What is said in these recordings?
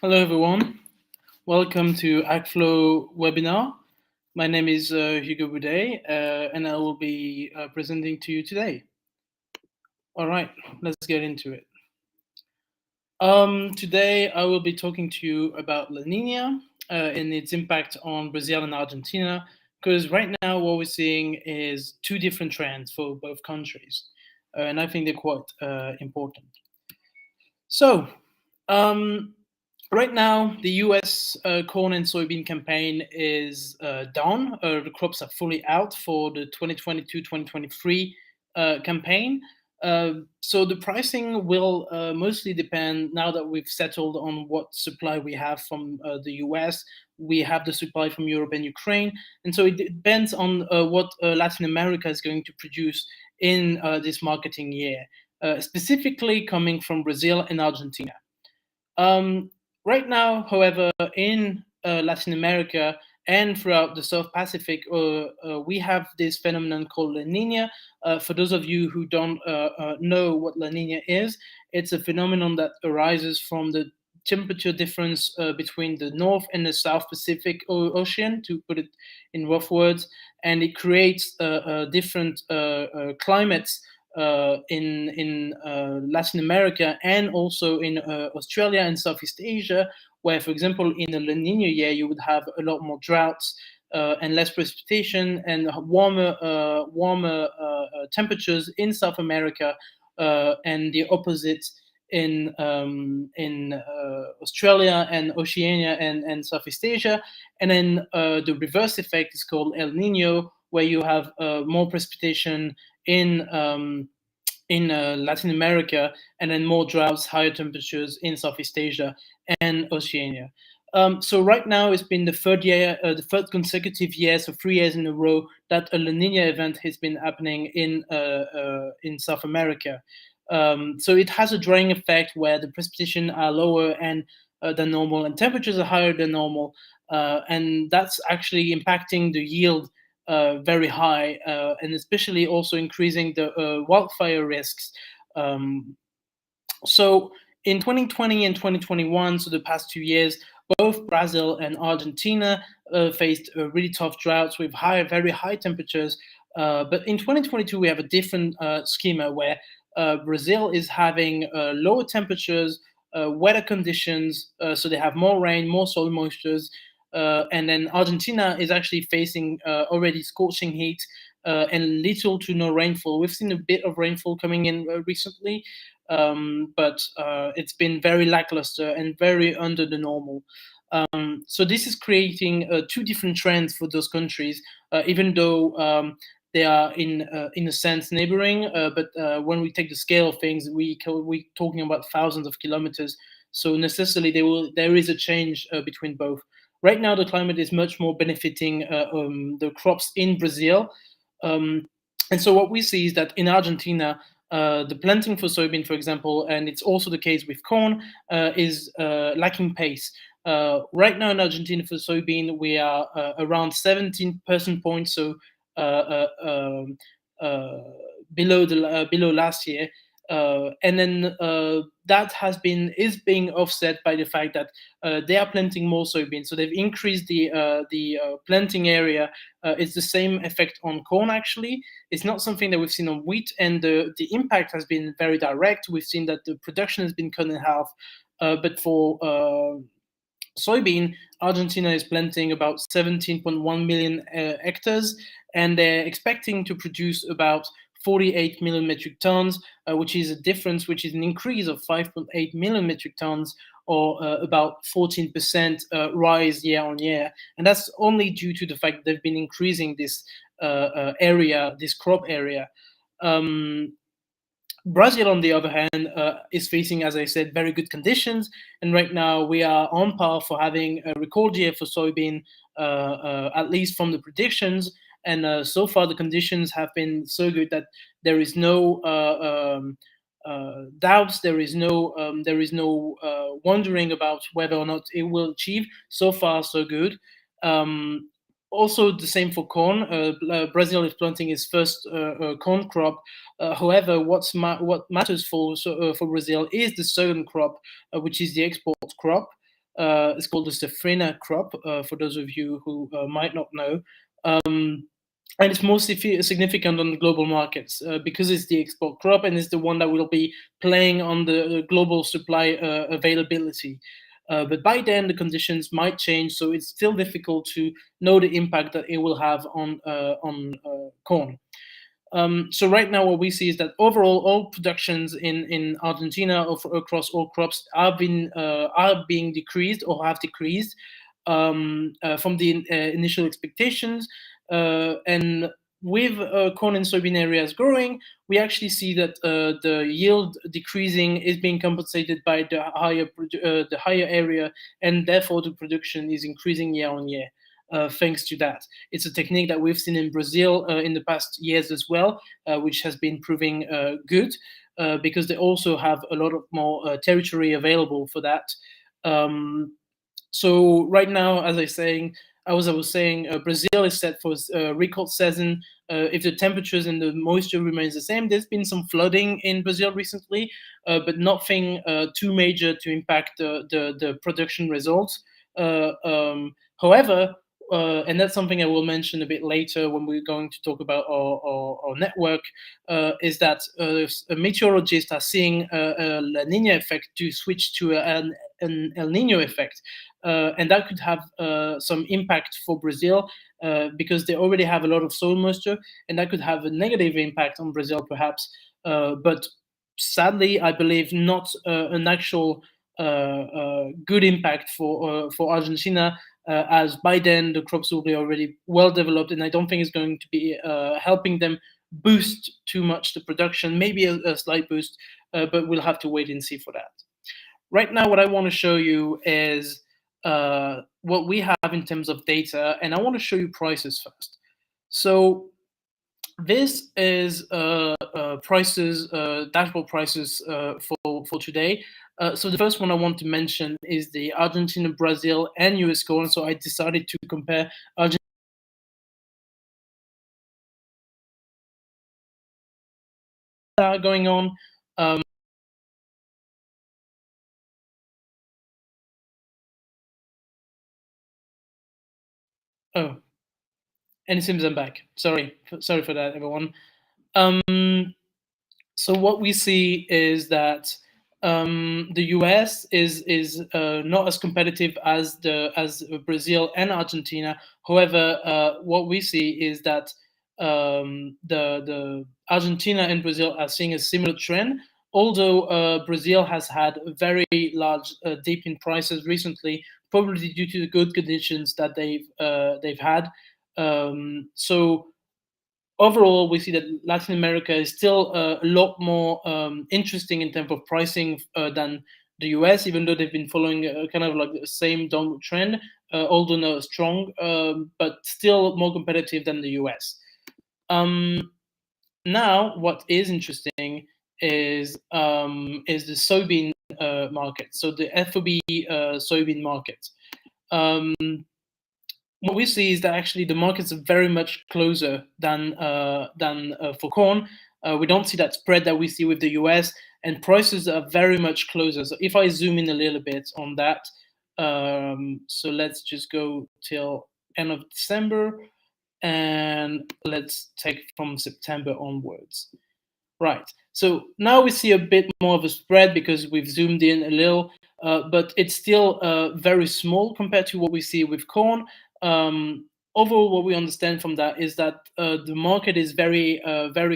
Hello, everyone. Welcome to AgFlow webinar. My name is Hugo Boudet, and I will be presenting to you today. All right, let's get into it. Today, I will be talking to you about La Nina and its impact on Brazil and Argentina, because right now what we're seeing is two different trends for both countries, and I think they're quite important. So, um, right now, the US corn and soybean campaign is done. The crops are fully out for the 2022-2023 campaign. So the pricing will mostly depend now that we've settled on what supply we have from the US. We have the supply from Europe and Ukraine. And so it depends on what Latin America is going to produce in this marketing year, specifically coming from Brazil and Argentina. Um, right now, however, in Latin America and throughout the South Pacific, we have this phenomenon called La Nina. For those of you who don't know what La Nina is, it's a phenomenon that arises from the temperature difference between the North and the South Pacific Ocean, to put it in rough words, and it creates different climates in Latin America and also in Australia and Southeast Asia, where, for example, in a La Nina year, you would have a lot more droughts and less precipitation and warmer temperatures in South America, and the opposite in Australia and Oceania and Southeast Asia. And then the reverse effect is called El Nino, where you have more precipitation in Latin America, and then more droughts, higher temperatures in Southeast Asia and Oceania. So right now, it's been the third consecutive year, so 3 years in a row, that a La Nina event has been happening in South America. So it has a drying effect where the precipitation are lower and than normal, and temperatures are higher than normal, and that's actually impacting the yield very high, and especially also increasing the wildfire risks. Um, so in 2020 and 2021, so the past 2 years, both Brazil and Argentina faced really tough droughts with very high temperatures. But in 2022, we have a different schema where Brazil is having lower temperatures, wetter conditions, so they have more rain, more soil moistures, and then Argentina is actually facing already scorching heat and little to no rainfall. We've seen a bit of rainfall coming in recently, but it's been very lackluster and very under the normal. So this is creating two different trends for those countries, even though they are in a sense neighboring. But when we take the scale of things, we're talking about thousands of kilometers. So necessarily there is a change between both. Right now, the climate is much more benefiting the crops in Brazil. Um, and so what we see is that in Argentina, the planting for soybean, for example, and it's also the case with corn, is lacking pace. Right now in Argentina for soybean, we are around 17 percent points, so uh, uh, um, uh, below last year. And then that is being offset by the fact that they are planting more soybeans, so they've increased the planting area. It's the same effect on corn. Actually, it's not something that we've seen on wheat, and the impact has been very direct. We've seen that the production has been cut in half, but for soybean, Argentina is planting about 17.1 million hectares, and they're expecting to produce about 48 million metric tons, which is a difference, which is an increase of 5.8 million metric tons, or about 14% rise year on year. And that's only due to the fact that they've been increasing this area, this crop area. Um, Brazil, on the other hand, is facing, as I said, very good conditions, and right now we are on par for having a record year for soybean, at least from the predictions. And so far, the conditions have been so good that there is no doubts, there is no wondering about whether or not it will achieve. So far, so good. Um, Also, the same for corn. Brazil is planting its first corn crop. However, what matters for Brazil is the second crop, which is the export crop. It's called the safrina crop, for those of you who might not know. And it's most significant on the global markets because it's the export crop and it's the one that will be playing on the global supply availability. But by then, the conditions might change, so it's still difficult to know the impact that it will have on corn. So right now, what we see is that overall, all productions in Argentina across all crops are being decreased or have decreased from the initial expectations, and with corn and soybean areas growing, we actually see that the yield decreasing is being compensated by the higher area, and therefore the production is increasing year on year. Thanks to that, it's a technique that we've seen in Brazil in the past years as well, which has been proving good because they also have a lot of more territory available for that. So right now, as I was saying, Brazil is set for record season. If the temperatures and the moisture remains the same, there's been some flooding in Brazil recently, but nothing too major to impact the production results. However, and that's something I will mention a bit later when we're going to talk about our network, is that meteorologists are seeing a La Nina effect to switch to an El Nino effect. And that could have some impact for Brazil because they already have a lot of soil moisture, and that could have a negative impact on Brazil, perhaps. But sadly, I believe not an actual good impact for Argentina, as by then the crops will be already well developed, and I don't think it's going to be helping them boost too much the production. Maybe a slight boost, but we'll have to wait and see for that. Right now, what I want to show you is what we have in terms of data, and I want to show you prices first. So this is prices, dashboard prices for today. So the first one I want to mention is the Argentina, Brazil, and US corn. So I decided to compare Argentina going on. Oh, and it seems I'm back. Sorry for that, everyone. So what we see is that the US is not as competitive as Brazil and Argentina. However, what we see is that the Argentina and Brazil are seeing a similar trend. Although Brazil has had a very large dip in prices recently, probably due to the good conditions that they've had. So overall, we see that Latin America is still a lot more interesting in terms of pricing than the US, even though they've been following kind of like the same downward trend, although not strong, but still more competitive than the US. Now, what is interesting is the soybean market, so the FOB soybean market. Um, what we see is that actually the markets are very much closer than for corn. We don't see that spread that we see with the US, and prices are very much closer. So if I zoom in a little bit on that, so let's just go till end of December, and let's take from September onwards. Right. So now we see a bit more of a spread because we've zoomed in a little, but it's still very small compared to what we see with corn. Overall, what we understand from that is that the market is very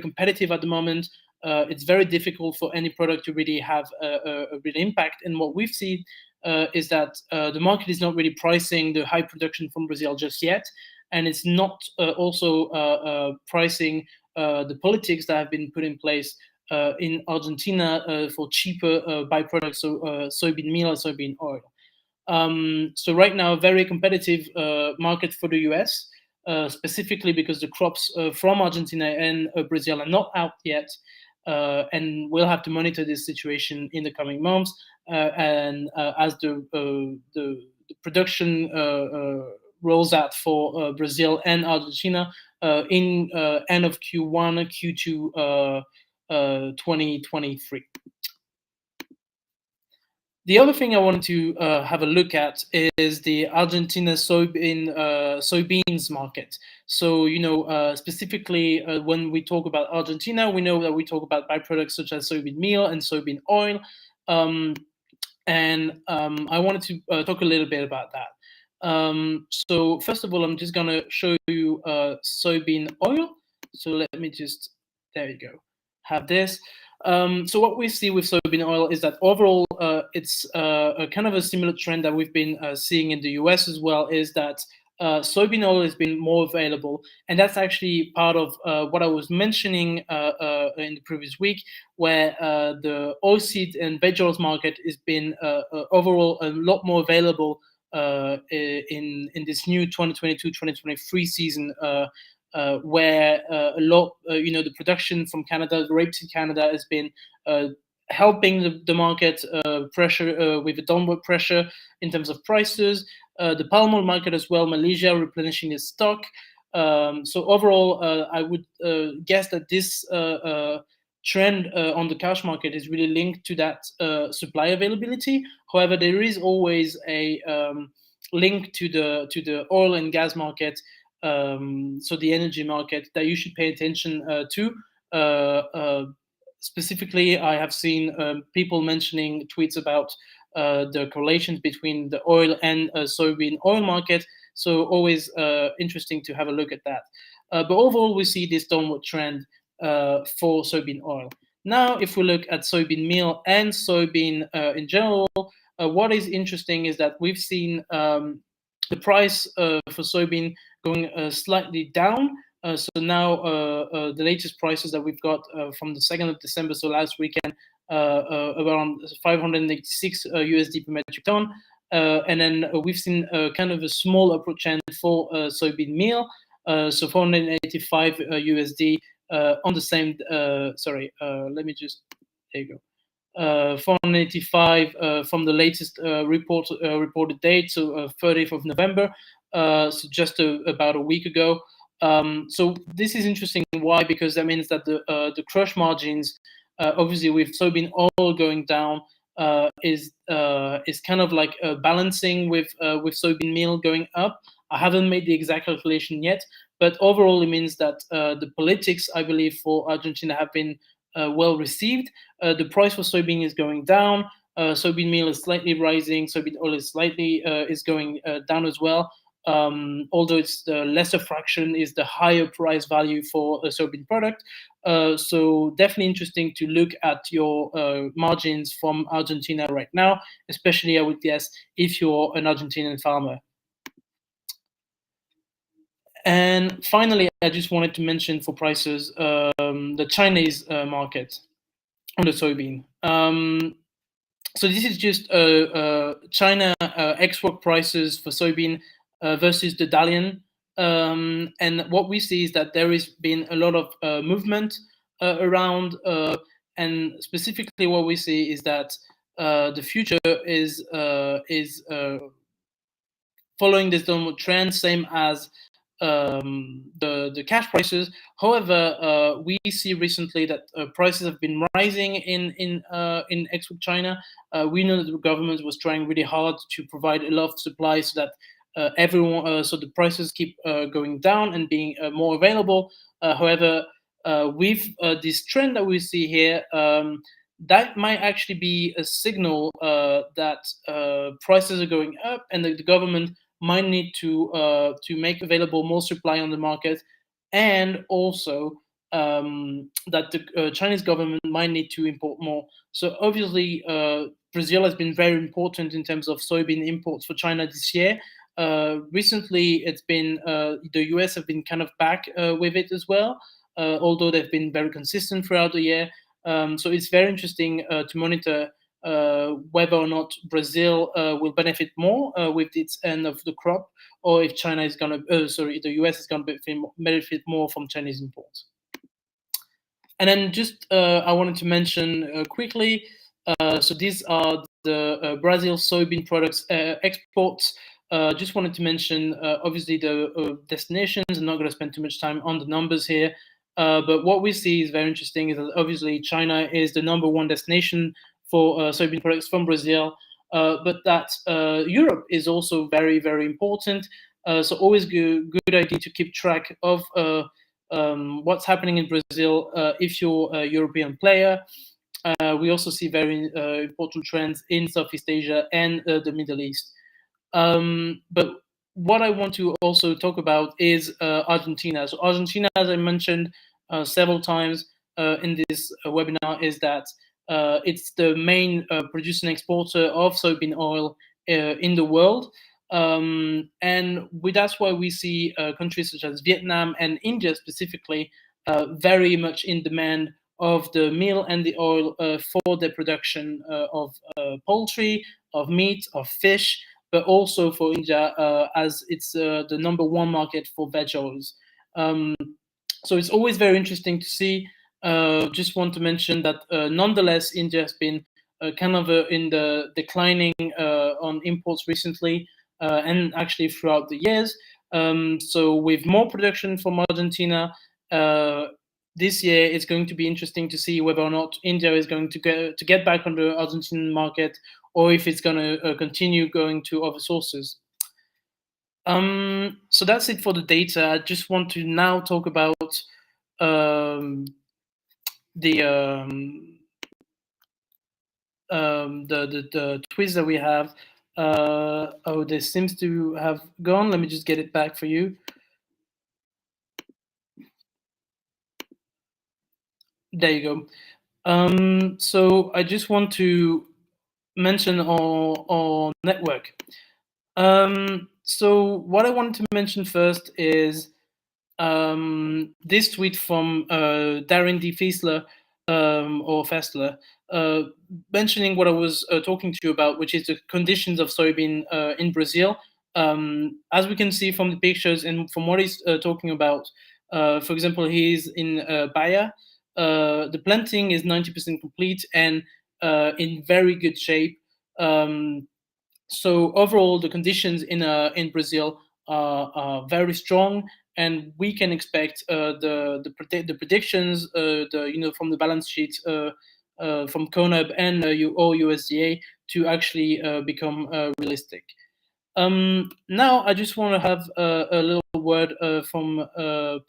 competitive at the moment. It's very difficult for any product to really have a real impact. And what we've seen is that the market is not really pricing the high production from Brazil just yet, and it's not also pricing the politics that have been put in place in Argentina for cheaper byproducts, so soybean meal and soybean oil. So right now, a very competitive market for the US, specifically because the crops from Argentina and Brazil are not out yet. And we'll have to monitor this situation in the coming months. And as the production rolls out for Brazil and Argentina in end of Q1, Q2 2023. The other thing I wanted to have a look at is the Argentina soybeans market. So, specifically when we talk about Argentina, we know that we talk about byproducts such as soybean meal and soybean oil. Um, and I wanted to talk a little bit about that. So first of all, I'm just gonna show you soybean oil. So let me just, there you go, have this. So what we see with soybean oil is that overall, it's a kind of a similar trend that we've been seeing in the US as well. Is that soybean oil has been more available, and that's actually part of what I was mentioning in the previous week, where the oilseed and veg oils market has been overall a lot more available in this new 2022-2023 season, where a lot, the production from Canada, the rapeseed Canada, has been helping the market pressure with a downward pressure in terms of prices. The palm oil market as well, Malaysia replenishing its stock. So overall, I would guess that this trend on the cash market is really linked to that supply availability. However, there is always a link to the oil and gas market, so the energy market, that you should pay attention to. Uh, uh, Specifically, I have seen people mentioning tweets about the correlations between the oil and soybean oil market. So always interesting to have a look at that. But overall, we see this downward trend for soybean oil. Now, if we look at soybean meal and soybean in general, what is interesting is that we've seen the price for soybean going slightly down. So now the latest prices that we've got from the 2nd of December, so last weekend, around 586 USD per metric ton. And then we've seen kind of a small upward trend for soybean meal, so 485 USD on the same. Let me just, there you go. 485 from the latest reported date, so 30th of November, so just about a week ago. So this is interesting. Why? Because that means that the crush margins, obviously with soybean oil going down, is kind of like balancing with soybean meal going up. I haven't made the exact calculation yet, but overall it means that the politics, I believe, for Argentina have been well received. The price for soybean is going down. Soybean meal is slightly rising. Soybean oil is slightly is going down as well. Although it's the lesser fraction is the higher price value for a soybean product. So definitely interesting to look at your margins from Argentina right now, especially I would guess if you're an Argentinian farmer. And finally, I just wanted to mention for prices the Chinese market on the soybean. So this is just China export prices for soybean versus the Dalian. And what we see is that there has been a lot of movement around, and specifically what we see is that the future is following this downward trend, same as the cash prices. However, we see recently that prices have been rising in export China. We know that the government was trying really hard to provide a lot of supply so that everyone, so the prices keep going down and being more available. However, with this trend that we see here, that might actually be a signal that prices are going up and that the government might need to make available more supply on the market, and also that the Chinese government might need to import more. So obviously, Brazil has been very important in terms of soybean imports for China this year. Recently, it's been the US have been kind of back with it as well, although they've been very consistent throughout the year. So it's very interesting to monitor whether or not Brazil will benefit more with its end of the crop, or if China is going to, the US is going to benefit more from Chinese imports. And then just I wanted to mention quickly, so these are the Brazil soybean products exports. Just wanted to mention, obviously, the destinations. I'm not going to spend too much time on the numbers here. But what we see is very interesting is that obviously China is the #1 destination for soybean products from Brazil. but that Europe is also very, very important. So always good idea to keep track of what's happening in Brazil if you're a European player. We also see very important trends in Southeast Asia and the Middle East. But what I want to also talk about is Argentina. So Argentina, as I mentioned several times in this webinar, is that it's the main producer and exporter of soybean oil in the world. That's why we see countries such as Vietnam and India specifically very much in demand of the meal and the oil for the production of poultry, of meat, of fish, but also for India as it's the number one market for veg oils. So it's always very interesting to see. Just want to mention that nonetheless, India has been kind of in the declining on imports recently and actually throughout the years. So with more production from Argentina, this year it's going to be interesting to see whether or not India is going to get back on the Argentine market, or if it's going to continue going to other sources. So that's it for the data. I just want to now talk about the the twist that we have. Oh, this seems to have gone. Let me just get it back for you. There you go. So I just want to mention our network. So what I wanted to mention first is this tweet from Darren D. Fiesler or Fessler, mentioning what I was talking to you about, which is the conditions of soybean in Brazil. As we can see from the pictures and from what he's talking about, for example, he's in Bahia. The planting is 90% complete and in very good shape. So overall, the conditions in Brazil are very strong, and we can expect the predictions from the balance sheet from CONAB and or USDA to actually become realistic. Now, I just want to have a little word from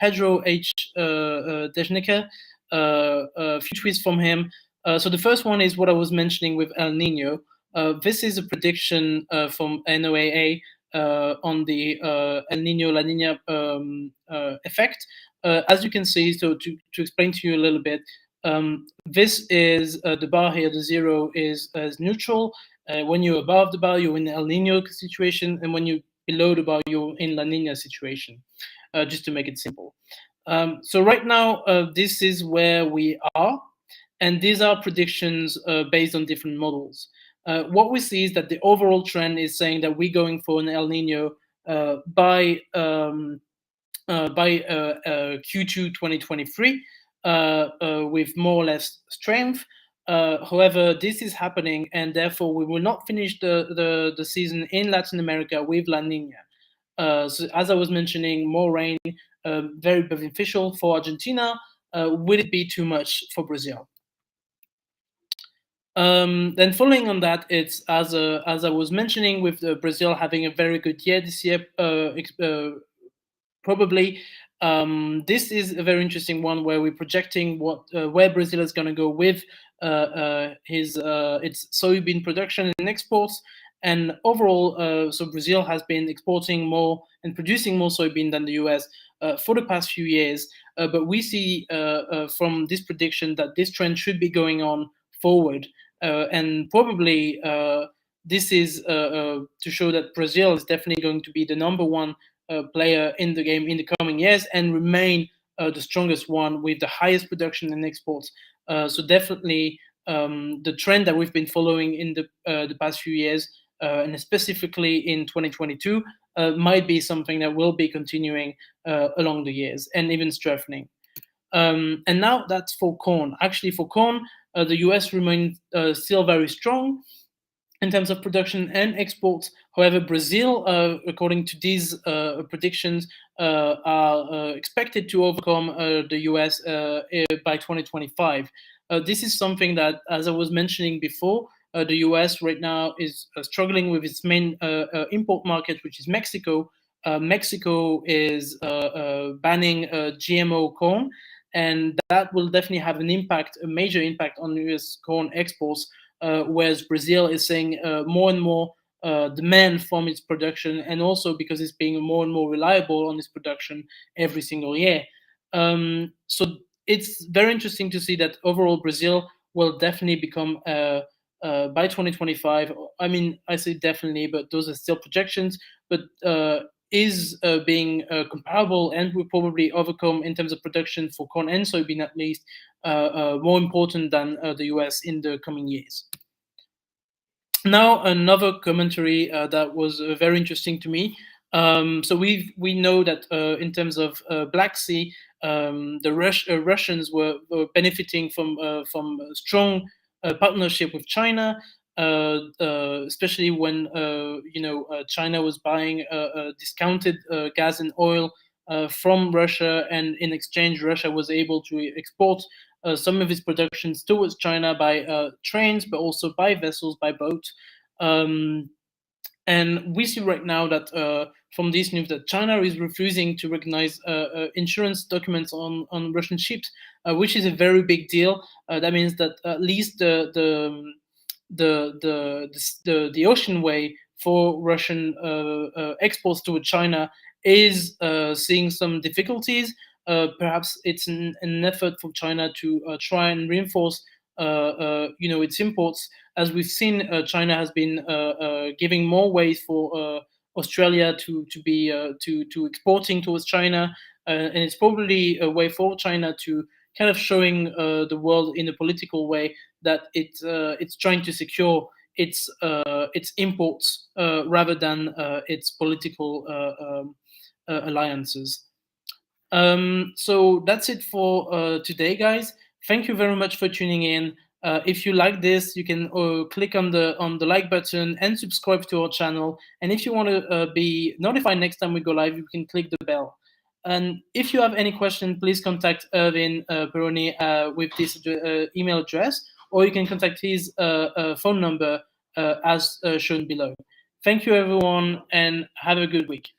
Pedro H. Dejnica, a few tweets from him. So the first one is what I was mentioning with El Nino. This is a prediction from NOAA on the El Nino La Nina effect. As you can see, so to explain to you a little bit, this is the bar here, the zero is neutral. When you're above the bar, you're in the El Nino situation, and when you're below the bar, you're in La Nina situation, just to make it simple. So right now, this is where we are, and these are predictions based on different models. What we see is that the overall trend is saying that we're going for an El Nino by Q2 2023 with more or less strength. However, this is happening, and therefore we will not finish the season in Latin America with La Nina. So as I was mentioning, more rain, very beneficial for Argentina. Will it be too much for Brazil? Then following on that, it's as I was mentioning, with Brazil having a very good year this year, probably this is a very interesting one where we're projecting where Brazil is going to go with its soybean production and exports. And overall, so Brazil has been exporting more and producing more soybean than the US for the past few years. But we see from this prediction that this trend should be going on forward. And probably this is to show that Brazil is definitely going to be the number one player in the game in the coming years and remain the strongest one with the highest production and exports. So definitely the trend that we've been following in the past few years, and specifically in 2022, might be something that will be continuing along the years and even strengthening. And now that's for corn. Actually, for corn, the US remains still very strong in terms of production and exports. However, Brazil, according to these predictions, are expected to overcome the US by 2025. This is something that, as I was mentioning before, the US right now is struggling with its main import market, which is Mexico. Mexico is banning GMO corn, and that will definitely have an impact, a major impact on US corn exports, whereas Brazil is saying more and more demand from its production, and also because it's being more and more reliable on its production every single year. So it's very interesting to see that overall Brazil will definitely become by 2025. I mean, I say definitely, but those are still projections. But is being comparable and will probably overcome in terms of production for corn and soybean at least more important than the US in the coming years. Now another commentary that was very interesting to me. So we know that in terms of Black Sea, the Russians were benefiting from a strong partnership with China, especially when China was buying discounted gas and oil from Russia, and in exchange, Russia was able to export some of its productions towards China by trains, but also by vessels, by boat. Um, and we see right now that from this news that China is refusing to recognize insurance documents on Russian ships, which is a very big deal. That means that at least the ocean way for Russian exports to China is seeing some difficulties. Perhaps it's an effort for China to try and reinforce, its imports. As we've seen, China has been giving more ways for Australia to exporting towards China, and it's probably a way for China to kind of showing the world in a political way that it's trying to secure its imports rather than its political alliances. So that's it for today, guys. Thank you very much for tuning in. If you like this, you can click on the like button and subscribe to our channel. And if you want to be notified next time we go live, you can click the bell. And if you have any question, please contact Irvin Peroni with this email address, or you can contact his phone number as shown below. Thank you, everyone, and have a good week.